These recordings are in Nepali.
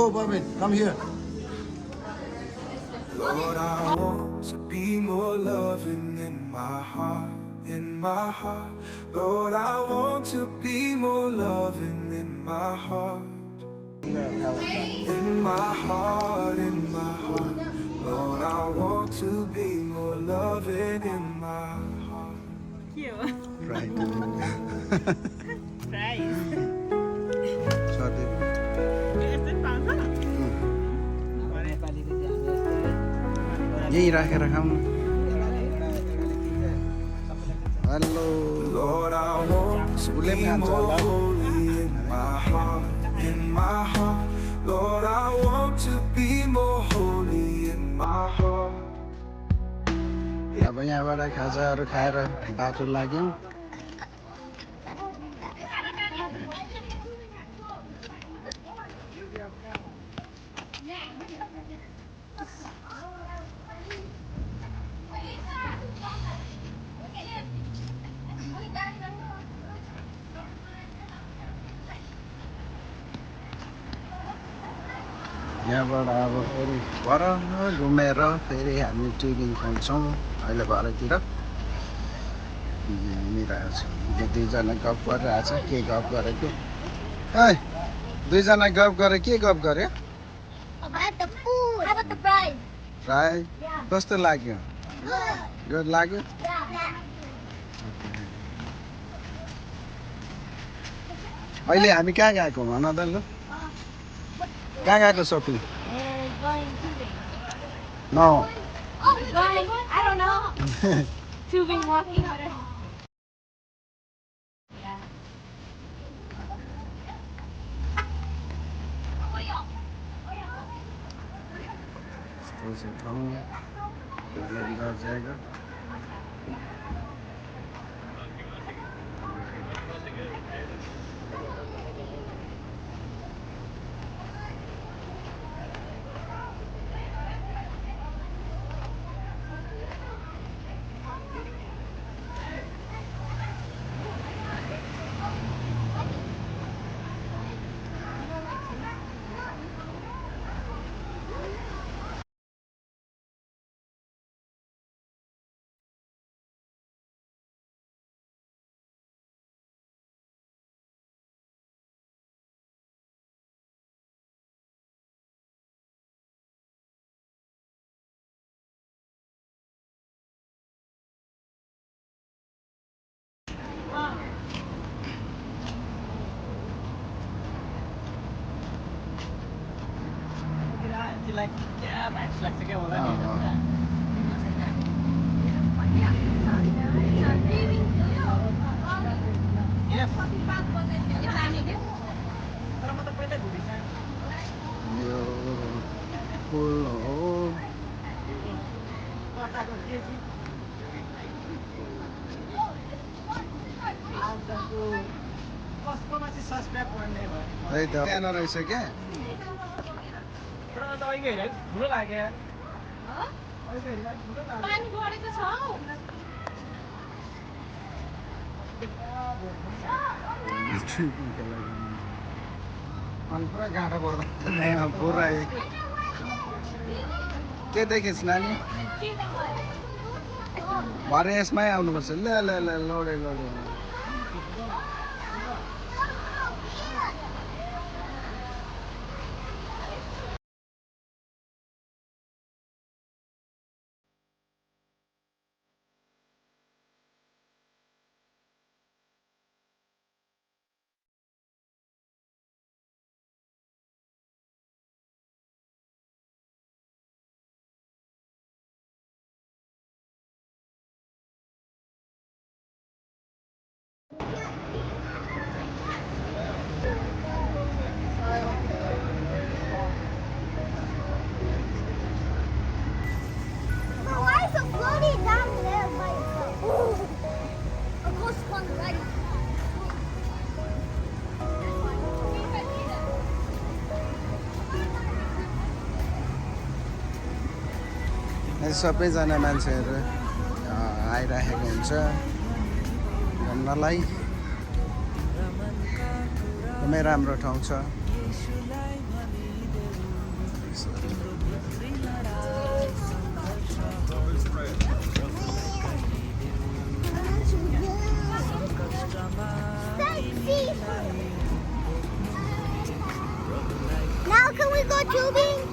Go, Bobby. Come here. Lord, I want to be more loving in my heart, in my heart. Lord, I want to be more loving in my heart. In my heart, in my heart. Lord, I want to be more loving in my heart. Right. Price. Sorry. यस्तै पाउँछ यही राखेर खाउँ न hello Lord, I want to be more holy in my heart, in my heart. Lord, I want to be more holy in my heart. अब यहाँबाट खाजाहरू खाएर बाटो लाग्यौँ यहाँबाट अब फेरि पर घुमेर फेरि हामी टिभी खोल्छौँ अहिले भरेतिर हिँडिरहेको छ यो दुईजना गफ गरिरहेछ के गफ गरेको है दुईजना गफ गरे के गफ गर्यो About the food. How about the fries? Fry कस्तो लाग्यो गुड लाग्यो अहिले हामी कहाँ गएको भन त लु कहाँ गएको सपिङ Going tubing. न Going, I don't know. Tubing, walking. यो पुल हो है त सानो रहेछ क्या पानी बढेको छ हौ। अनि पुरा गाँठो पर्दा पुरा के देखिस् नानी भरे यसमै आउनुपर्छ ल ल ल लडे लडे But why is it floating down there by itself? A ghost one right. सबैजना मान्छेहरू आइराखेको हुन्छ घुम्नलाई एकदमै राम्रो ठाउँ छ Now can we go tubing?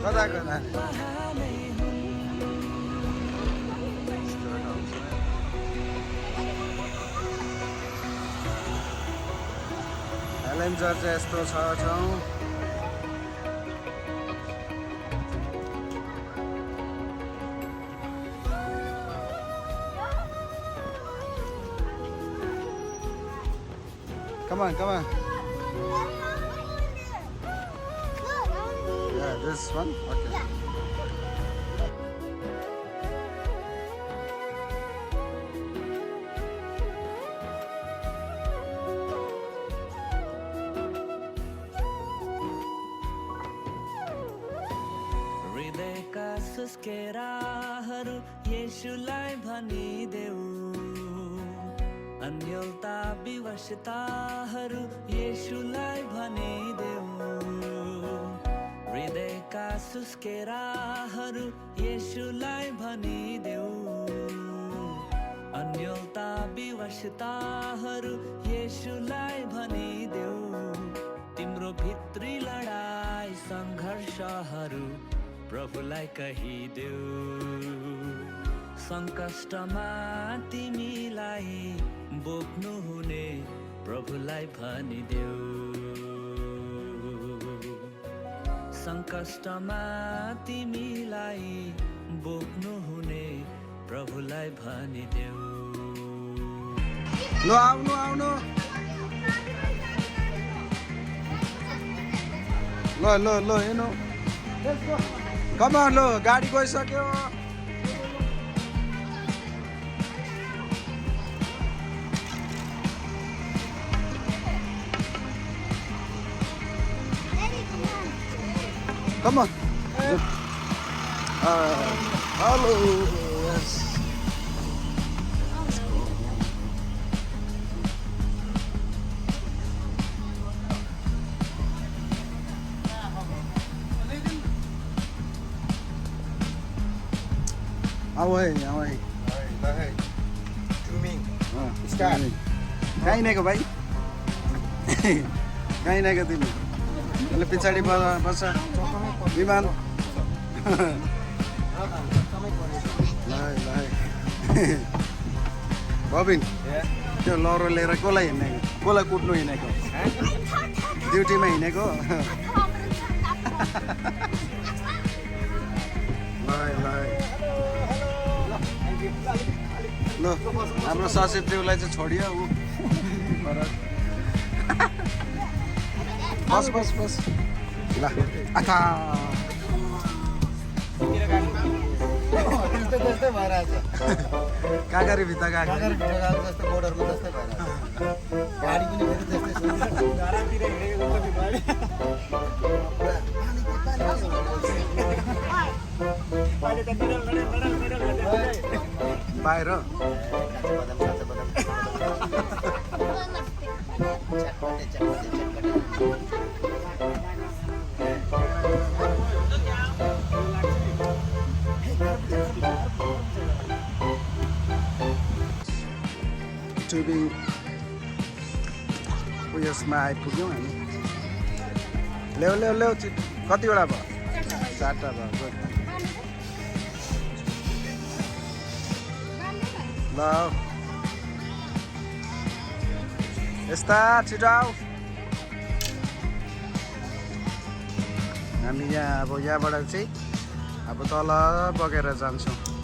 कता हेलेन्जर चाहिँ यस्तो छ ठाउँ Come on. Yeah, this one? Okay. हृदयका सुस्केराहरू येशूलाई भनिदेऊ अन्यलता विवशताहरू येशूलाई भनिदेऊ हृदयका सुस्केराहरू येशूलाई भनिदेऊ अन्यलता विवशताहरू येशूलाई भनिदेऊ तिम्रो भित्री लडाई सङ्घर्षहरू प्रभुलाई कहिदेऊ सङ्कष्टमा तिमीलाई बोक्नु हुने प्रभुलाई भनिदेऊ सङ्कष्टमा तिमीलाई बोक्नु हुने प्रभुलाई भनिदेऊ ल आउनु ल हेर्नु कमान लो गाडी गइसक्यो Come on. Hello. Yes. Away. Start. Kain naik भाइ काहीँ नाइको तिमी अहिले पछाडि बस्छ विमान बबिन त्यो लौरो लिएर कसलाई हिँडेको कसलाई कुट्नु हिँडेको ड्युटीमा हिँडेको ल हाम्रो सचिवज्यूलाई चाहिँ छोडियो ऊ बस ल आथा त्यस्तै भइरहेछ कागरी भित्ता जस्तै बोर्डरमा जस्तै भइरहेछ गाडी पनि फेरि त्यस्तै बाहिर टुबिङ उयसमा आइपुग्यौँ हामी ल्याउ कतिवटा भयो 4टा भयो ल यस्ता छिटो आऊ हामी यहाँ अब यहाँबाट चाहिँ अब तल बगेर जान्छौँ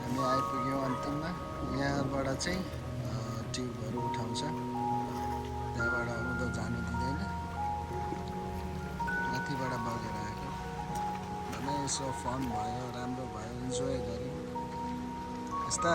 हामी आइपुग्यौँ अन्तिममा यहाँबाट चाहिँ ट्युबहरू उठाउँछ त्यहाँबाट उँधो जानु दिँदैन माथिबाट बगेर आएको एकदमै यसो फन भयो राम्रो भयो इन्जोय गऱ्यौँ यस्ता